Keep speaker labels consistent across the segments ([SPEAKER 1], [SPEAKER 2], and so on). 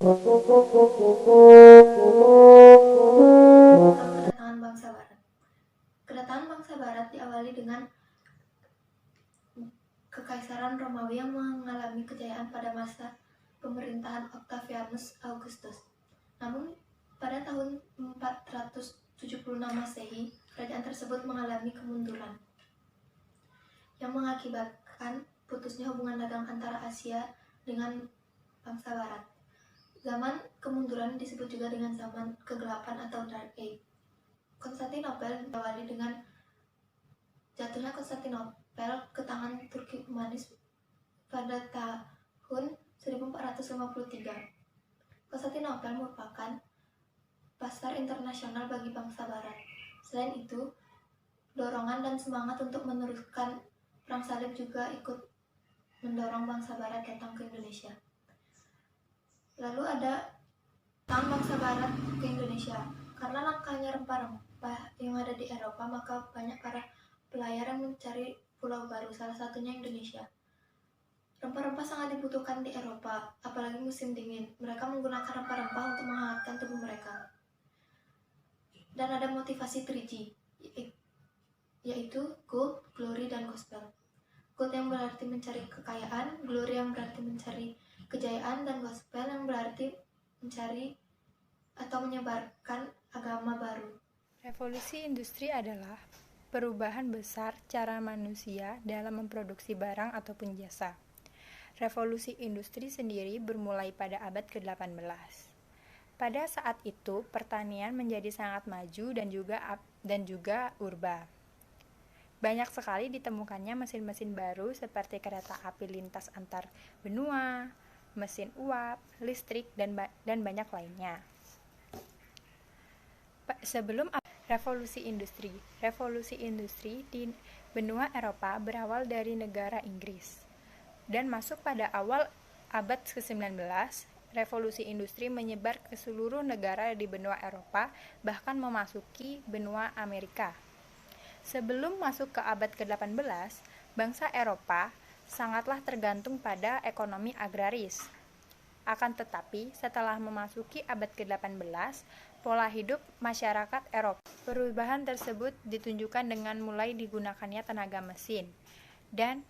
[SPEAKER 1] Kedatangan bangsa Barat. Kedatangan bangsa Barat diawali dengan Kekaisaran Romawi yang mengalami kejayaan pada masa pemerintahan Octavianus Augustus. Namun, pada tahun 476 Masehi, kerajaan tersebut mengalami kemunduran yang mengakibatkan putusnya hubungan dagang antara Asia dengan bangsa Barat. Zaman kemunduran disebut juga dengan zaman kegelapan atau Dark Age. Konstantinopel diawali dengan jatuhnya Konstantinopel ke tangan Turki Humanis pada tahun 1453. Konstantinopel merupakan pasar internasional bagi bangsa Barat. Selain itu, dorongan dan semangat untuk meneruskan perang salib juga ikut mendorong bangsa Barat datang ke Indonesia. Lalu ada datang bangsa Barat ke Indonesia. Karena langkanya rempah-rempah yang ada di Eropa, maka banyak para pelayar yang mencari pulau baru, salah satunya Indonesia. Rempah-rempah sangat dibutuhkan di Eropa, apalagi musim dingin. Mereka menggunakan rempah-rempah untuk menghangatkan tubuh mereka. Dan ada motivasi 3G, yaitu gold, glory, dan gospel. Gold yang berarti mencari kekayaan, glory yang berarti mencari kejayaan, dan gospel yang berarti mencari atau menyebarkan agama baru.
[SPEAKER 2] Revolusi industri adalah perubahan besar cara manusia dalam memproduksi barang ataupun jasa. Revolusi industri sendiri bermulai pada abad ke-18. Pada saat itu, pertanian menjadi sangat maju dan juga urba. Banyak sekali ditemukannya mesin-mesin baru seperti kereta api lintas antar benua, mesin uap, listrik, dan banyak lainnya. Sebelum revolusi industri di benua Eropa berawal dari negara Inggris dan masuk pada awal abad ke-19. Revolusi industri menyebar ke seluruh negara di benua Eropa, bahkan memasuki benua Amerika. Sebelum masuk ke abad ke-18, bangsa Eropa sangatlah tergantung pada ekonomi agraris. Akan tetapi, setelah memasuki abad ke-18, pola hidup masyarakat Eropa. Perubahan tersebut ditunjukkan dengan mulai digunakannya tenaga mesin dan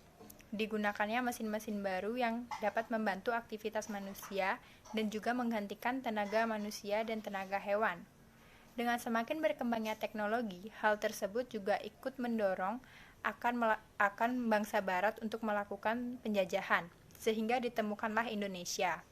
[SPEAKER 2] digunakannya mesin-mesin baru yang dapat membantu aktivitas manusia dan juga menggantikan tenaga manusia dan tenaga hewan. Dengan semakin berkembangnya teknologi, hal tersebut juga ikut mendorong akan bangsa Barat untuk melakukan penjajahan, sehingga ditemukanlah Indonesia.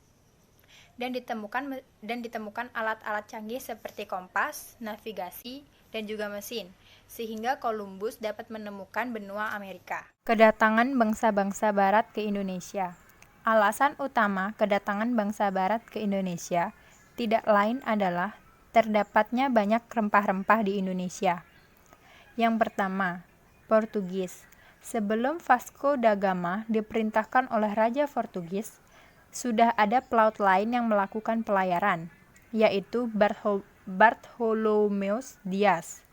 [SPEAKER 2] Dan ditemukan alat-alat canggih seperti kompas, navigasi, dan juga mesin, sehingga Columbus dapat menemukan benua Amerika. Kedatangan bangsa-bangsa Barat ke Indonesia. Alasan utama kedatangan bangsa Barat ke Indonesia tidak lain adalah terdapatnya banyak rempah-rempah di Indonesia. Yang pertama, Portugis. Sebelum Vasco da Gama diperintahkan oleh Raja Portugis, sudah ada pelaut lain yang melakukan pelayaran, yaitu Bartholomeus Dias.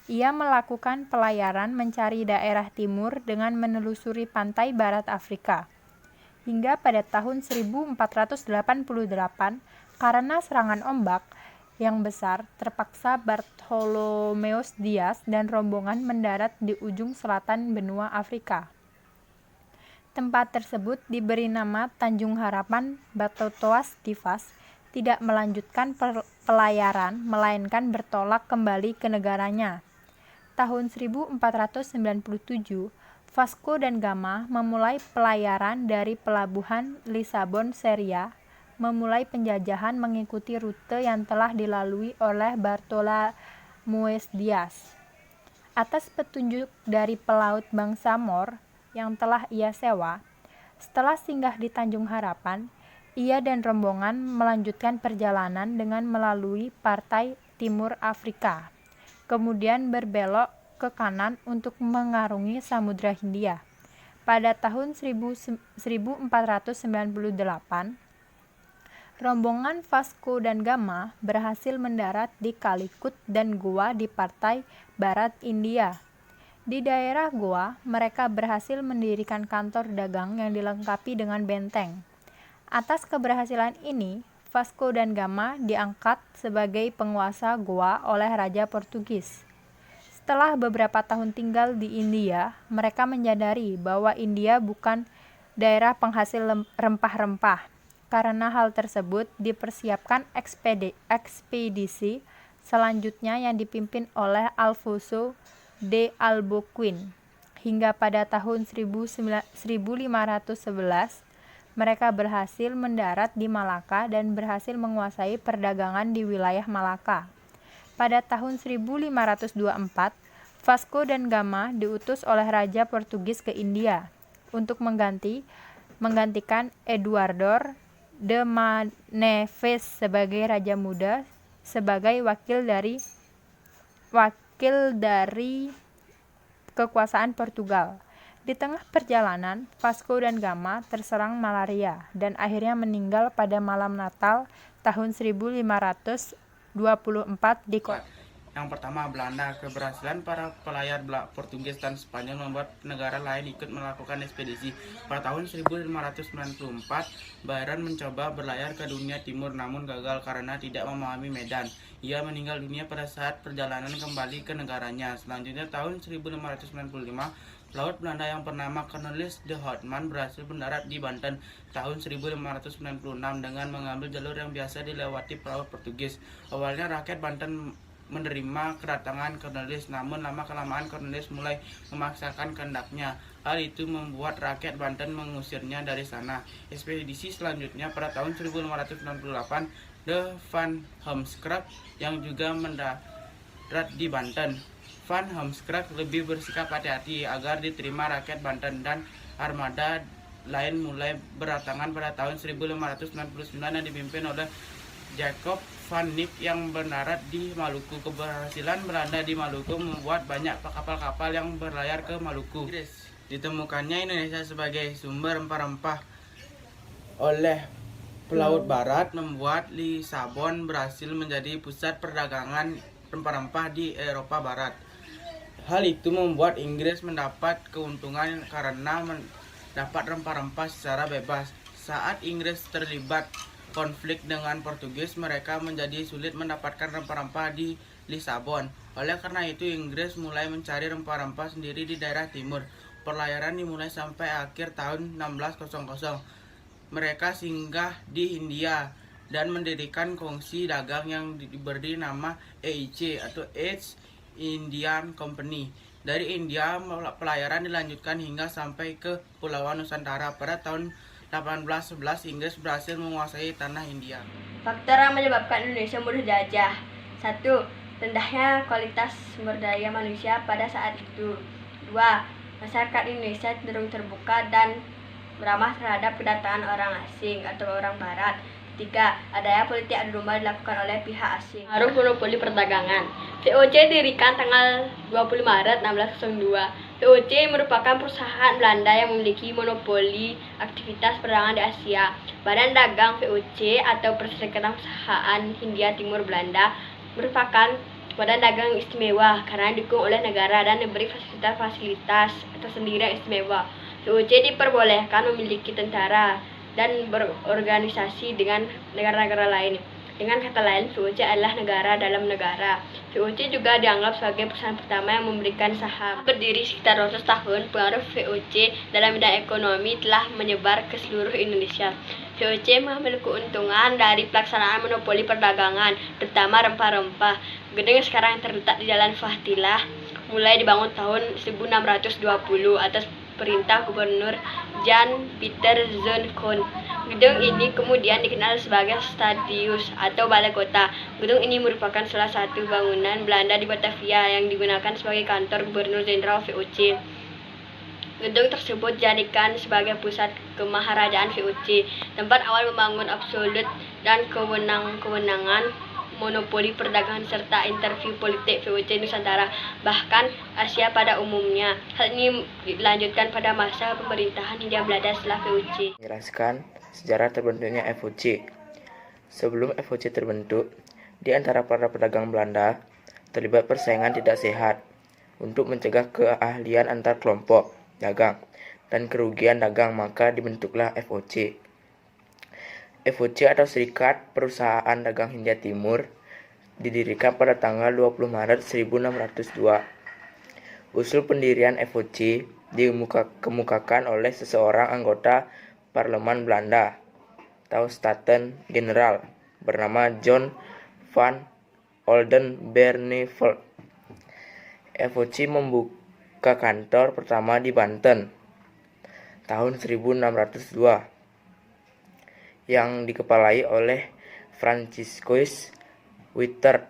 [SPEAKER 2] Ia melakukan pelayaran mencari daerah timur dengan menelusuri pantai barat Afrika. Hingga pada tahun 1488, karena serangan ombak yang besar, terpaksa Bartholomeus Dias dan rombongan mendarat di ujung selatan benua Afrika. Tempat tersebut diberi nama Tanjung Harapan. Batotoas Divas tidak melanjutkan pelayaran, melainkan bertolak kembali ke negaranya. Tahun 1497, Vasco da Gama memulai pelayaran dari pelabuhan Lisabon, Seria, memulai penjajahan mengikuti rute yang telah dilalui oleh Bartholomeus Dias. Atas petunjuk dari pelaut bangsa Moor yang telah ia sewa, setelah singgah di Tanjung Harapan, ia dan rombongan melanjutkan perjalanan dengan melalui partai timur Afrika, kemudian berbelok ke kanan untuk mengarungi Samudra Hindia. Pada tahun 1498, rombongan Vasco da Gama berhasil mendarat di Calicut dan Goa di partai barat India. Di daerah Goa, mereka berhasil mendirikan kantor dagang yang dilengkapi dengan benteng. Atas keberhasilan ini, Vasco da Gama diangkat sebagai penguasa Goa oleh Raja Portugis. Setelah beberapa tahun tinggal di India, mereka menyadari bahwa India bukan daerah penghasil rempah-rempah. Karena hal tersebut, dipersiapkan ekspedisi selanjutnya yang dipimpin oleh Alfonso de Albuquerque. Hingga pada tahun 1511, mereka berhasil mendarat di Malaka dan berhasil menguasai perdagangan di wilayah Malaka. Pada tahun 1524, Vasco da Gama diutus oleh Raja Portugis ke India untuk menggantikan Eduardo de Maneves sebagai Raja Muda sebagai wakil dari kekuasaan Portugal. Di tengah perjalanan, Vasco da Gama terserang malaria dan akhirnya meninggal pada malam Natal tahun 1524 di kota.
[SPEAKER 3] Yang pertama, Belanda. Keberhasilan para pelayar Portugis dan Spanyol membuat negara lain ikut melakukan ekspedisi. Pada tahun 1594, Byron mencoba berlayar ke dunia timur namun gagal karena tidak memahami medan. Ia meninggal dunia pada saat perjalanan kembali ke negaranya. Selanjutnya, tahun 1595, pelaut Belanda yang bernama Cornelis de Houtman berhasil mendarat di Banten tahun 1596 dengan mengambil jalur yang biasa dilewati pelaut Portugis. Awalnya rakyat Banten menerima kedatangan Cornelis, namun lama-kelamaan Cornelis mulai memaksakan kehendaknya. Hal itu membuat rakyat Banten mengusirnya dari sana. Ekspedisi selanjutnya pada tahun 1598, de Van Heemskerck yang juga mendarat di Banten. Van Heemskerck lebih bersikap hati-hati agar diterima rakyat Banten, dan armada lain mulai berdatangan pada tahun 1599 yang dipimpin oleh Jacob van Dijk yang mendarat di Maluku. Keberhasilan Belanda di Maluku membuat banyak kapal-kapal yang berlayar ke Maluku. Ditemukannya Indonesia sebagai sumber rempah-rempah oleh pelaut barat membuat Lisabon berhasil menjadi pusat perdagangan rempah-rempah di Eropa Barat. Hal itu membuat Inggris mendapat keuntungan karena mendapat rempah-rempah secara bebas. Saat Inggris terlibat konflik dengan Portugis, mereka menjadi sulit mendapatkan rempah-rempah di Lisabon. Oleh karena itu, Inggris mulai mencari rempah-rempah sendiri di daerah timur. Perlayaran dimulai sampai akhir tahun 1600. Mereka singgah di Hindia dan mendirikan kongsi dagang yang diberi nama EIC atau East Indian Company. Dari India, pelayaran dilanjutkan hingga sampai ke Pulauan Nusantara. Pada tahun 1811, Inggris berhasil menguasai tanah India.
[SPEAKER 4] Faktor yang menyebabkan Indonesia mudah dijajah. 1. Rendahnya kualitas sumber daya manusia pada saat itu. 2. Masyarakat Indonesia cenderung terbuka dan ramah terhadap kedatangan orang asing atau orang barat. 3. Adanya politik adu domba dilakukan oleh pihak asing. Pengaruh monopoli perdagangan. VOC didirikan tanggal 20 Maret 1602. VOC merupakan perusahaan Belanda yang memiliki monopoli aktivitas perdagangan di Asia. Badan Dagang VOC atau Perserikatan Perusahaan Hindia Timur Belanda merupakan badan dagang istimewa karena didukung oleh negara dan diberi fasilitas tersendiri yang istimewa. VOC diperbolehkan memiliki tentara dan berorganisasi dengan negara-negara lain. Dengan kata lain, VOC adalah negara dalam negara. VOC juga dianggap sebagai perusahaan pertama yang memberikan saham. Berdiri sekitar 200 tahun, pengaruh VOC dalam bidang ekonomi telah menyebar ke seluruh Indonesia. VOC mengambil keuntungan dari pelaksanaan monopoli perdagangan, terutama rempah-rempah. Gedung yang sekarang terletak di Jalan Fahtilah mulai dibangun tahun 1620 atas perintah Gubernur Jan Pieter Zoon Koon. Gedung ini kemudian dikenal sebagai Stadius atau Balai Kota. Gedung ini merupakan salah satu bangunan Belanda di Batavia yang digunakan sebagai kantor Gubernur Jenderal VOC. Gedung tersebut dijadikan sebagai pusat kemaharajaan VOC, tempat awal membangun absolut dan kewenangan monopoli perdagangan serta interview politik VOC Nusantara, bahkan Asia pada umumnya. Hal ini dilanjutkan pada masa pemerintahan Hindia Belanda setelah VOC.
[SPEAKER 5] Menjelaskan sejarah terbentuknya FOC. Sebelum FOC terbentuk, di antara para pedagang Belanda terlibat persaingan tidak sehat untuk mencegah keahlian antar kelompok dagang dan kerugian dagang, maka dibentuklah FOC. FOC atau Serikat Perusahaan Dagang Hindia Timur didirikan pada tanggal 20 Maret 1602. Usul pendirian FOC dikemukakan oleh seseorang anggota Parlemen Belanda atau Staten-Generaal bernama John van Oldenbarnevelt. FOC membuka kantor pertama di Banten tahun 1602 yang dikepalai oleh Franciscus Wittert.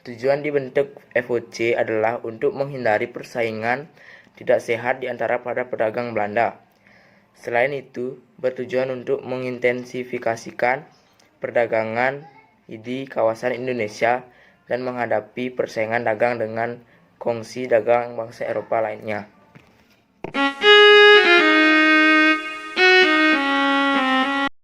[SPEAKER 5] Tujuan dibentuk FOC adalah untuk menghindari persaingan tidak sehat di antara para pedagang Belanda. Selain itu, bertujuan untuk mengintensifikasikan perdagangan di kawasan Indonesia dan menghadapi persaingan dagang dengan kongsi dagang bangsa Eropa lainnya.